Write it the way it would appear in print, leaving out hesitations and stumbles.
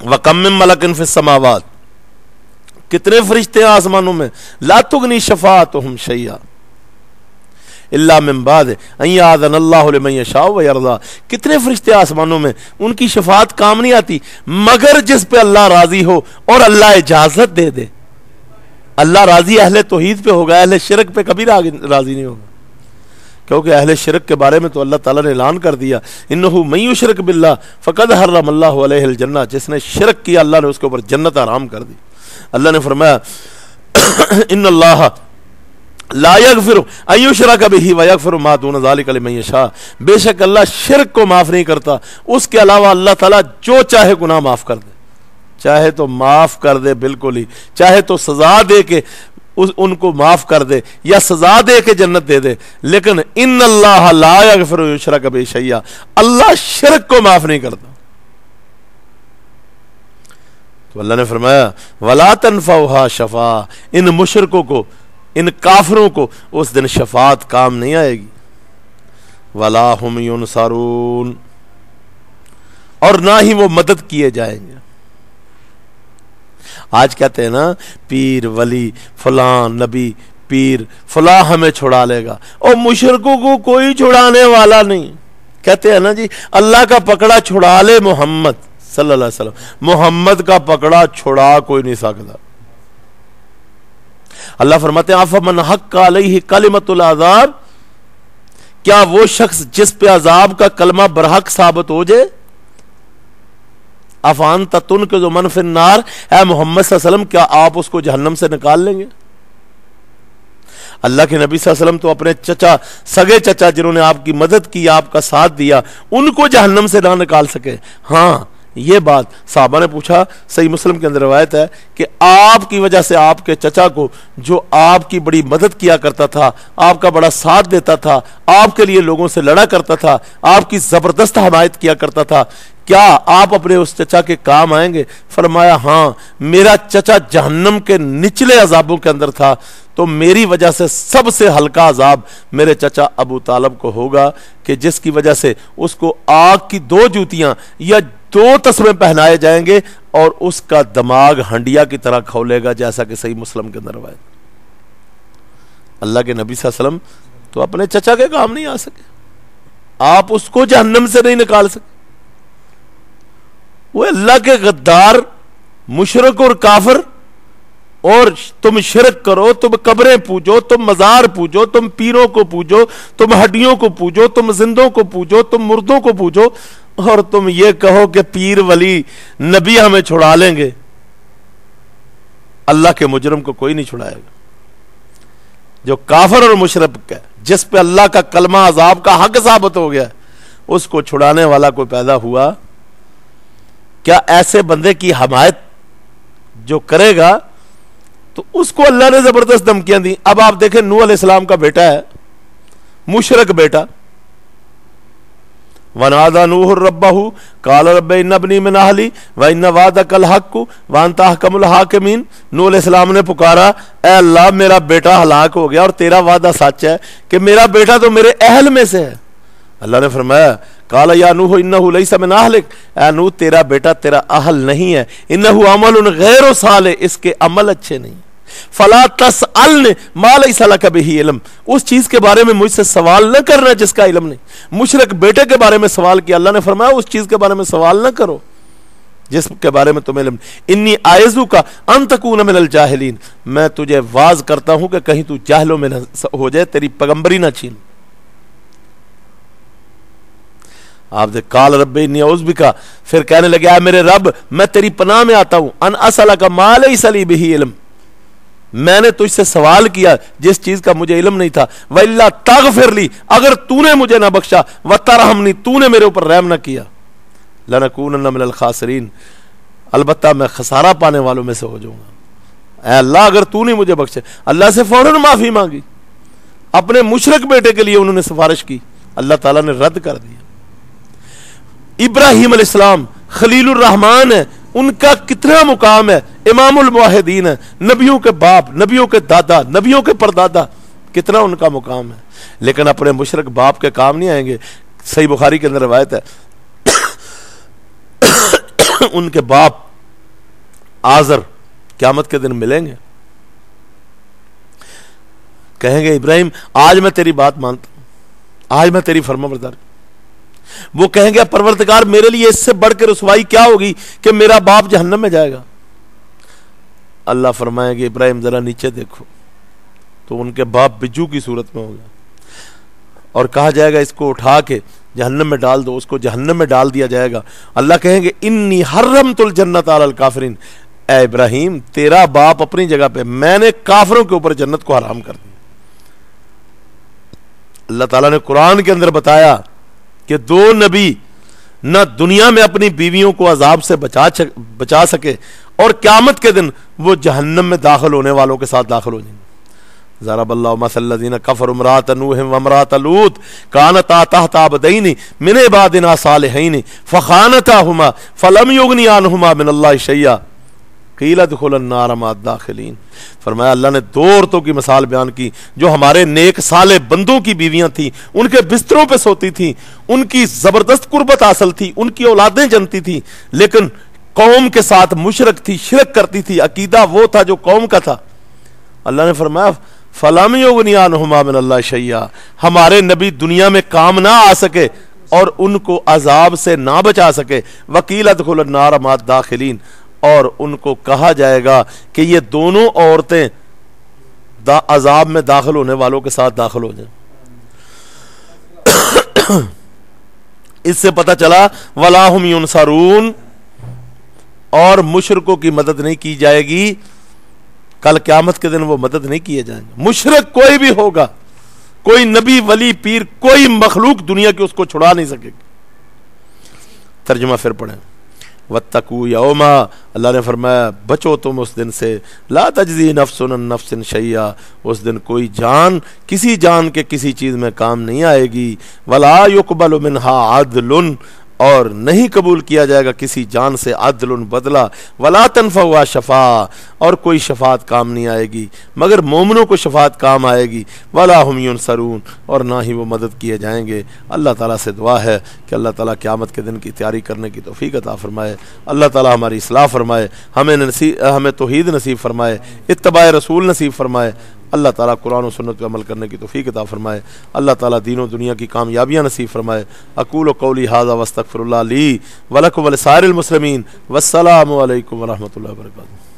वकम मिन मलकिन फिस समावात, कितने फरिश्ते हैं आसमानों में, ला तुगनी शफाअतुहुम शैया इल्ला मिन बाद अन याज़न अल्लाहु लिमन यशाअ व यरज़ा, कितने फरिश्ते आसमानों में, उनकी शफाअत काम नहीं आती मगर जिस पे अल्लाह राजी हो और अल्लाह इजाजत दे दे। अल्लाह राजी अहले तौहीद पे होगा, अहले शिरक पे कभी राजी नहीं होगा, क्योंकि अहले शिरक के बारे में तो अल्लाह ताला ने ऐलान कर दिया, इन्नहु मन युशरिक बिल्लाह फ़क़द हर्रमल्लाहु अलैहिल जन्नह, जिसने शिरक किया अल्लाह ने उसके ऊपर जन्नत हराम कर दी। अल्लाह ने फरमाया इन्नल्लाह ला यग़फ़िरु अन युशरक बिही व यग़फ़िरु मा दून ज़ालिका लिमन यशा, बेशक अल्लाह शिरक को माफ़ नहीं करता, उसके अलावा अल्लाह ताला जो चाहे गुनाह माफ़ कर दे, चाहे तो माफ़ कर दे बिल्कुल ही, चाहे तो सज़ा दे के उनको माफ़ कर दे या सज़ा दे के जन्नत दे दे, लेकिन इन्नल्लाह ला यग़फ़िरु युशरक बिही शैया, अल्लाह शिरक को माफ़ नहीं करता। तो अल्लाह ने फरमाया वला तनफ़उहा शफ़ा, इन मुशरिकों को, इन काफिरों को उस दिन शफात काम नहीं आएगी, वला हुम युनसरून, और ना ही वो मदद किए जाएंगे। आज कहते हैं ना पीर वली फलां नबी पीर फलां हमें छुड़ा लेगा, और मुशरिकों को कोई छुड़ाने वाला नहीं। कहते हैं ना जी अल्लाह का पकड़ा छुड़ा ले मोहम्मद सल्लल्लाहु अलैहि वसल्लम, मोहम्मद का पकड़ा छुड़ा कोई नहीं सकता। अल्लाह फरमाते हैं अफ़मन हक़्क़ अलैहि कलिमतुल अज़ाब, क्या वो शख्स जिस पे अजाब का कलमा बरहक साबित हो जाए, अफ़ान ततुन के जो मन फिन नार, है मोहम्मद सल्लल्लाहु अलैहि वसल्लम क्या आप उसको जहन्नम से निकाल लेंगे? अल्लाह के नबी सल्लल्लाहु अलैहि वसल्लम तो अपने चचा, सगे चचा जिन्होंने आपकी मदद की, आपका साथ दिया, उनको जहन्नम से ना निकाल सके। हाँ ये बात साहबा ने पूछा, सही मुस्लिम के अंदर रवायत है कि आपकी वजह से आपके चचा को, जो आपकी बड़ी मदद किया करता था, आपका बड़ा साथ देता था, आपके लिए लोगों से लड़ा करता था, आपकी जबरदस्त हमायत किया करता था, क्या आप अपने उस चचा के काम आएंगे? फरमाया हाँ, मेरा चचा जहन्नम के निचले अजाबों के अंदर था, तो मेरी वजह से सबसे हल्का अजाब मेरे चचा अबू तालब को होगा, कि जिसकी वजह से उसको आग की 2 जूतियां या 2 तस्मे पहनाए जाएंगे और उसका दिमाग हंडिया की तरह खौलेगा, जैसा कि सही मुस्लिम के अंदर रवायत। अल्लाह के नबी सल्लल्लाहु अलैहि वसल्लम तो अपने चचा के काम नहीं आ सके, आप उसको जहन्नम से नहीं निकाल सके। वो अल्लाह के गद्दार मुशरिक और काफिर, और तुम शिरक करो, तुम कब्रें पूजो, तुम मजार पूजो, तुम पीरों को पूजो, तुम हड्डियों को पूजो, तुम जिंदों को पूजो, तुम मुर्दों को पूजो, और तुम ये कहो कि पीर वली नबी हमें छुड़ा लेंगे। अल्लाह के मुजरम को कोई नहीं छुड़ाएगा। जो काफिर और मुशरिक है, जिस पे अल्लाह का कलमा अजाब का हक साबित हो गया, उसको छुड़ाने वाला कोई पैदा हुआ? क्या ऐसे बंदे की हमायत जो करेगा तो उसको अल्लाह ने जबरदस्त धमकियां दी। अब आप देखें नूह अलैहिस्सलाम का बेटा है, मुशरिक बेटा, वनादा नूह रब्बहू काल रब्बे इन्ना इब्नी मिन अहली व इन्ना वादकल हक़्क़ु व अंता अहकमुल हाकिमीन। नूह अलैहिस्सलाम ने पुकारा, ऐ अल्लाह मेरा बेटा हलाक हो गया और तेरा वादा सच है कि मेरा बेटा तो मेरे अहल में से है। अल्लाह ने फरमाया काला या नूह इन्नहु लैसा मिन अहलिक, ऐ नूह तेरा बेटा तेरा अहल नहीं है, इन्नहु अमलुन गैरु सालिह, इसके अमल अच्छे नहीं। फला तसअल्नि मा लैसा लक बिही इल्म, उस चीज के बारे में मुझसे सवाल न करना जिसका इल्म नहीं। मुशरिक बेटे के बारे में सवाल किया, अल्लाह ने फरमाया उस चीज के बारे में सवाल न करो जिसके बारे में तुम्हें इल्म नहीं। इन्नी आयज़ु का अन तकून मिनल जाहिलीन, मैं तुझे वाज करता हूं कि कहीं तू जाहिलों में न हो जाए, तेरी पैगंबरी ना छीन। आप देख काल रब्बे इन्नी औज़ बिका, फिर कहने लगे मेरे रब मैं तेरी पनाह में आता हूं, अन असअलका मा लैसा ली बिही इल्म, मैंने तुझसे सवाल किया जिस चीज का मुझे इल्म नहीं था, वल्ला तगफिर ली, अगर तूने मुझे ना बख्शा, व तरहमनी, तूने मेरे ऊपर रहम न किया, लनकूनन्ना मिनल खासिरीन, अलबत्ता मैं खसारा पाने वालों में से हो जाऊंगा। ऐ अल्लाह अगर तू नहीं मुझे बख्शे, अल्लाह से फौरन माफी मांगी। अपने मुशरिक बेटे के लिए उन्होंने सिफारिश की, अल्लाह ताला ने रद्द कर दिया। इब्राहीम अलैहिस्सलाम खलीलुर रहमान है, उनका कितना मुकाम है, इमामुल मुवहिदीन है, नबियों के बाप, नबियों के दादा, नबियों के परदादा, कितना उनका मुकाम है, लेकिन अपने मुशरिक बाप के काम नहीं आएंगे। सही बुखारी के अंदर रवायत है उनके बाप आज़र क़यामत के दिन मिलेंगे, कहेंगे इब्राहिम आज मैं तेरी बात मानता हूं, आज मैं तेरी फर्माबरदार। वो कहेंगे परवरदिगार मेरे लिए इससे बढ़कर रसवाई क्या होगी कि मेरा बाप जहन्नम में जाएगा। अल्लाह फरमाएंगे इब्राहिम जरा नीचे देखो, तो उनके बाप बिज्जू की सूरत में होगा और कहा जाएगा इसको उठा के जहन्नम में डाल दो, उसको जहन्नम में डाल दिया जाएगा। अल्लाह कहेंगे इन्नी हर्रमतुल जन्नत अलल काफिरीन, ए इब्राहिम तेरा बाप अपनी जगह पे, मैंने काफिरों के ऊपर जन्नत को हराम कर दिया। अल्लाह ताला ने कुरान के अंदर बताया कि दो नबी न दुनिया में अपनी बीवियों को अजाब से बचा सके और क़यामत के दिन वो जहन्नम में दाखिल होने वालों के साथ दाखिल हो जाएंगे। ज़रबल्लाहु मसल्लज़ीना कफ़रू इम्राअत नूह व इम्राअत लूत कानता तहता अबदैनि मिन इबादिना सालिहीन फखानताहुमा फलम युगनी अन्हुमा मिनल्लाहि शैया क़ील उदख़ुलन नार मअ दाख़िलीन। फरमाया अल्लाह ने दो औरतों की मिसाल बयान की जो हमारे नेक साले बंदों की बीवियां थी, उनके बिस्तरों पे सोती थी, उनकी जबरदस्त कुर्बत हासिल थी, उनकी औलादें जनती थी, लेकिन कौम के साथ मुशरक थी, शिरक करती थी, अकीदा वो था जो कौम का था। अल्लाह ने फरमाया फलम युगनी अन्हुमा मिनल्लाहि शैया, हमारे नबी दुनिया में काम ना आ सके और उनको अजाब से ना बचा सके। वकील उदख़ुलन नार मअ दाख़िलीन, और उनको कहा जाएगा कि ये दोनों औरतें अजाब में दाखिल होने वालों के साथ दाखिल हो जाएं। इससे पता चला वला हुम युनसरून, और मुशरिकों की मदद नहीं की जाएगी, कल क़यामत के दिन वो मदद नहीं किए जाएंगे। मुशरिक कोई भी होगा, कोई नबी वली पीर कोई मखलूक दुनिया की उसको छुड़ा नहीं सकेगी। तर्जुमा फिर पढ़ें, वत्तकू यौमा, अल्लाह ने फरमाया बचो तुम उस दिन से, ला तजज़ी नफ्सुन अन नफ्सिन शैया, उस दिन कोई जान किसी जान के किसी चीज़ में काम नहीं आएगी। वला युक़बलु मिन्हा अदलुन, और नहीं कबूल किया जाएगा किसी जान से अदलुन बदला। वला तनफ़उहा शफ़ा, और कोई शफात काम नहीं आएगी मगर मोमिनों को शफात काम आएगी। वला हुम युनसरून, और ना ही वो मदद किए जाएंगे। अल्लाह ताला से दुआ है कि अल्लाह ताला क़यामत के दिन की तैयारी करने की तौफ़ीक़ अता फ़रमाए। अल्लाह ताला हमारी इस्लाह फ़रमाए, हमें तौहीद नसीब फ़रमाए, इत्तबाए रसूल नसीब फ़रमाए। अल्लाह ताला कुरान और सुन्नत पे अमल करने की तौफ़ीक़ अता फ़रमाए। अल्लाह ताला दीन और दुनिया की कामयाबियाँ नसीब फ़रमाए। अक़ूलु क़ौली हाज़ा वस्तग़फ़िरुल्लाह ली व लकुम व लिसाइरिल मुस्लिमीन। वस्सलामु अलैकुम व रहमतुल्लाहि व बरकातुहू।